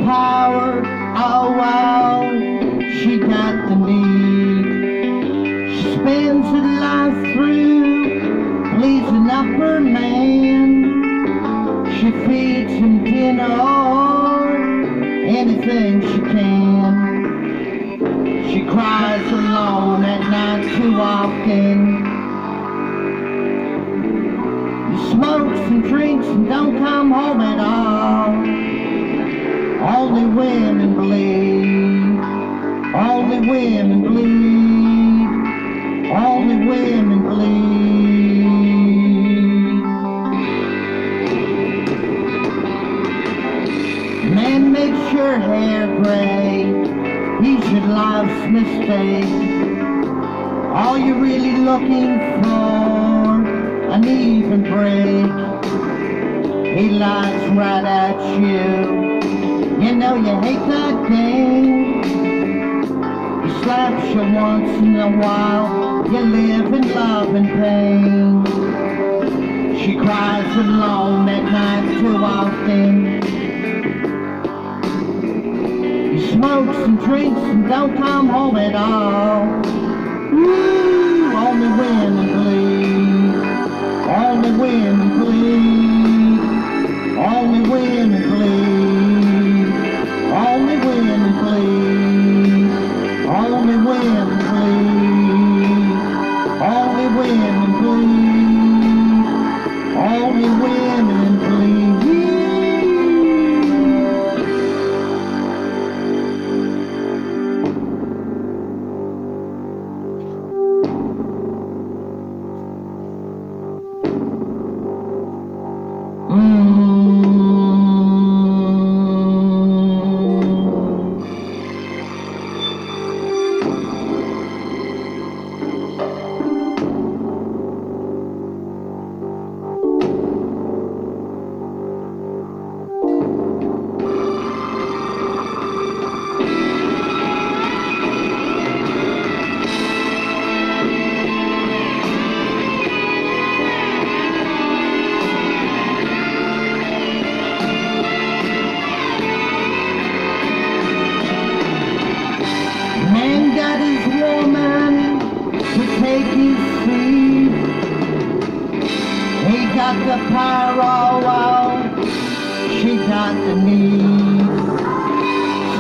power, oh wow, she got the need. She spends her life through pleasing up her man. She feeds him dinner or anything she can. She cries alone at night too often. He smokes and drinks and don't come home at all. Only women bleed. Only women bleed. Only women bleed. Man makes your hair gray. He's your life's mistake. All you're really looking for, an even break. He lies right at you. You know you hate that game. He slaps you once in a while. You live in love and pain. She cries alone at night too often. He smokes and drinks and don't come home at all. Ooh, only women bleed. Only women bleed. Only women bleed. Only women bleed. Only women bleed. Only women bleed. Only women bleed. Man got his woman to take his seat. He got the power, oh, she got the need.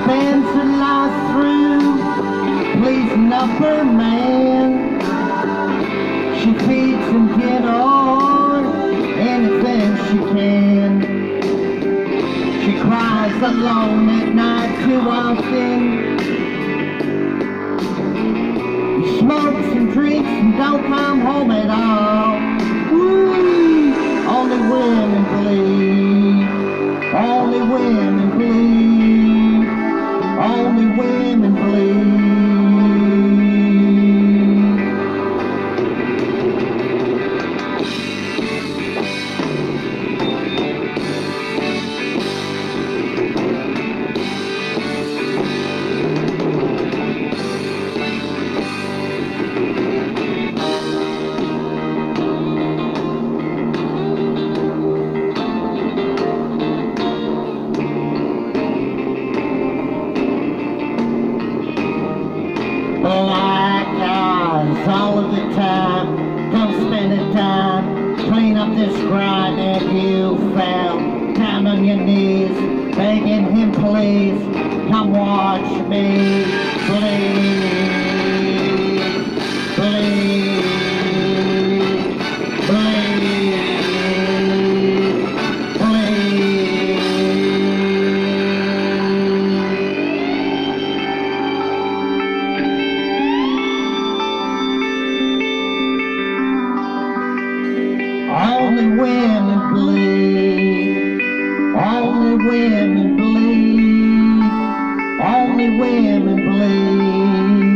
Spends her life through pleasing up her man. She feeds him dinner or anything she can. She cries alone at night too often. Smokes and drinks and don't come home at all. Ooh, only women bleed. Only women bleed. Only women bleed. Black eyes all of the time. Don't spend the time. Clean up this grind that you found. Down on your knees, begging him please. Come watch me bleed. Bleed. Bleed. Only women bleed. Only women bleed. Only women bleed.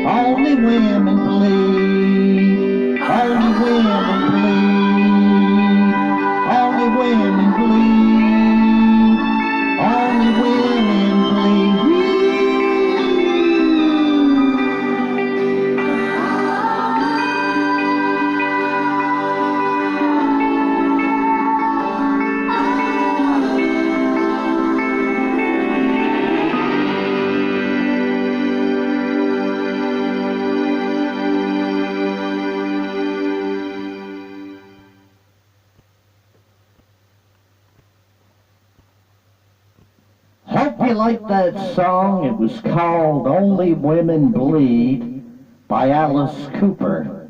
Only women bleed. Only women bleed. Only women bleed. Only women bleed. you liked that song. It was called Only Women Bleed by Alice Cooper.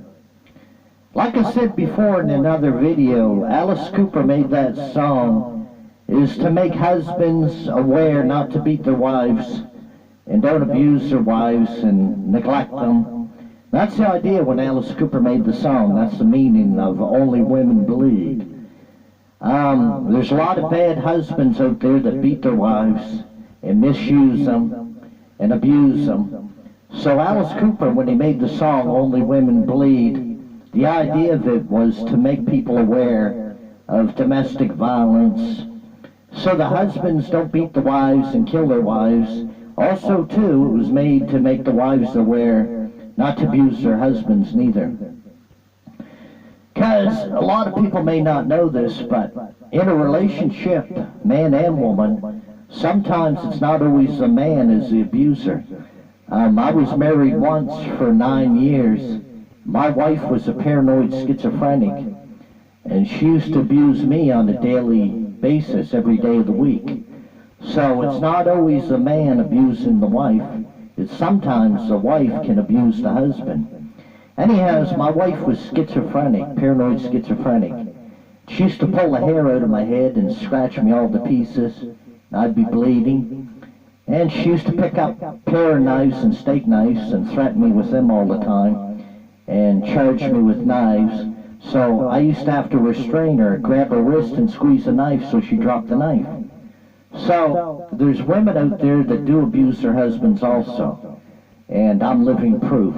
Like I said before in another video, Alice Cooper made that song is to make husbands aware not to beat their wives and don't abuse their wives and neglect them. That's the idea when Alice Cooper made the song. That's the meaning of Only Women Bleed. There's a lot of bad husbands out there that beat their wives and misuse them and abuse them. So Alice Cooper, when he made the song Only Women Bleed, the idea of it was to make people aware of domestic violence, so the husbands don't beat the wives and kill their wives. Also, too, it was made to make the wives aware not to abuse their husbands neither. Because a lot of people may not know this, but in a relationship, man and woman, sometimes it's not always the man as the abuser. I was married once for 9 years. My wife was a paranoid schizophrenic, and she used to abuse me on a daily basis every day of the week. So it's not always the man abusing the wife. It's sometimes the wife can abuse the husband. Anyhow, my wife was schizophrenic, paranoid schizophrenic. She used to pull the hair out of my head and scratch me all to pieces. I'd be bleeding. And she used to pick up pair knives and steak knives and threaten me with them all the time and charge me with knives. So I used to have to restrain her, grab her wrist and squeeze the knife so she dropped the knife. So there's women out there that do abuse their husbands also, and I'm living proof.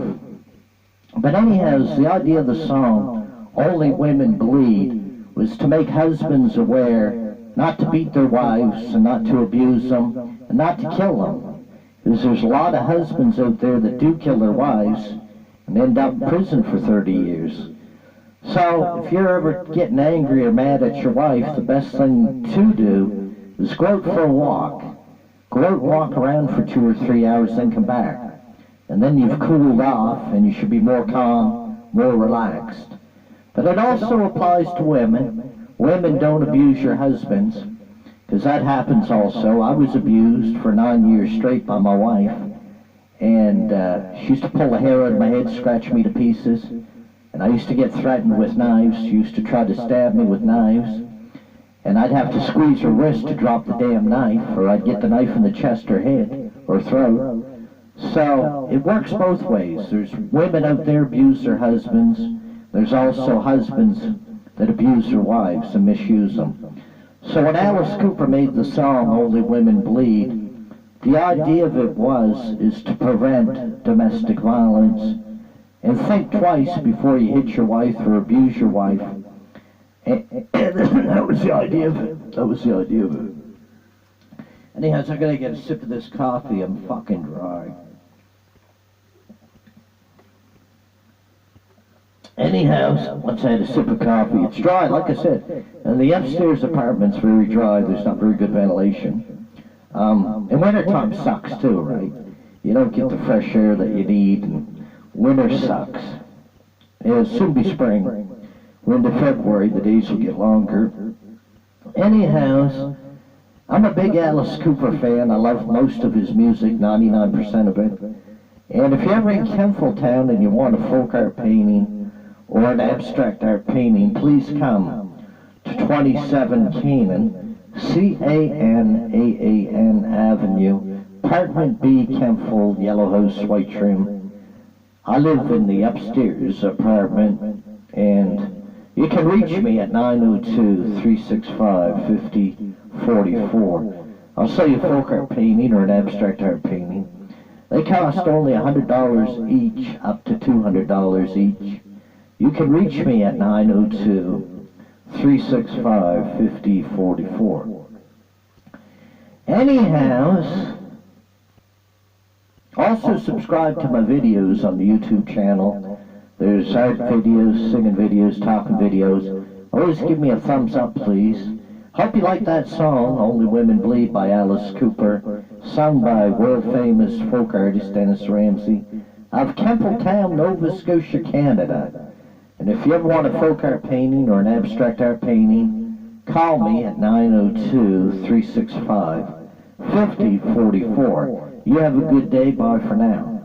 But anyhow, the idea of the song, Only Women Bleed, was to make husbands aware not to beat their wives and not to abuse them and not to kill them. Because there's a lot of husbands out there that do kill their wives and end up in prison for 30 years. So if you're ever getting angry or mad at your wife, the best thing to do is go out for a walk. Go out and walk around for 2 or 3 hours, then come back. And then you've cooled off and you should be more calm, more relaxed. But it also applies to women. Women don't abuse your husbands, because that happens also. I was abused for 9 years straight by my wife, and she used to pull the hair out of my head, scratch me to pieces, and I used to get threatened with knives. She used to try to stab me with knives, and I'd have to squeeze her wrist to drop the damn knife, or I'd get the knife in the chest or head or throat. So it works both ways. There's women out there abuse their husbands. There's also husbands that abuse their wives and misuse them. So when Alice Cooper made the song Only Women Bleed, the idea of it is to prevent domestic violence. And think twice before you hit your wife or abuse your wife. And that was the idea of it. That was the idea of it. Anyhow, so I gotta get a sip of this coffee. I'm fucking dry. Anyhow, once I had a sip of coffee, it's dry, like I said. And the upstairs apartment's very dry. There's not very good ventilation. And wintertime sucks too, right? You don't get the fresh air that you need, and winter sucks. It'll soon be spring. We're into February, the days will get longer. Anyhow, I'm a big Alice Cooper fan. I love most of his music, 99% of it. And if you're ever in Kemfletown and you want a folk art painting or an abstract art painting, please come to 27 Canaan, C-A-N-A-A-N Avenue, Apartment B, Kempfel, Yellow House, White Trim. I live in the upstairs apartment, and you can reach me at 902-365-5044. I'll sell you a folk art painting or an abstract art painting. They cost only $100 each, up to $200 each. You can reach me at 902-365-5044. Anyhow, also subscribe to my videos on the YouTube channel. There's art videos, singing videos, talking videos. Always give me a thumbs up, please. Hope you like that song, Only Women Bleed by Alice Cooper, sung by world-famous folk artist Dennis Ramsay of Kemfletown, Nova Scotia, Canada. And if you ever want a folk art painting or an abstract art painting, call me at 902-365-5044. 5044. You have a good day. Bye for now.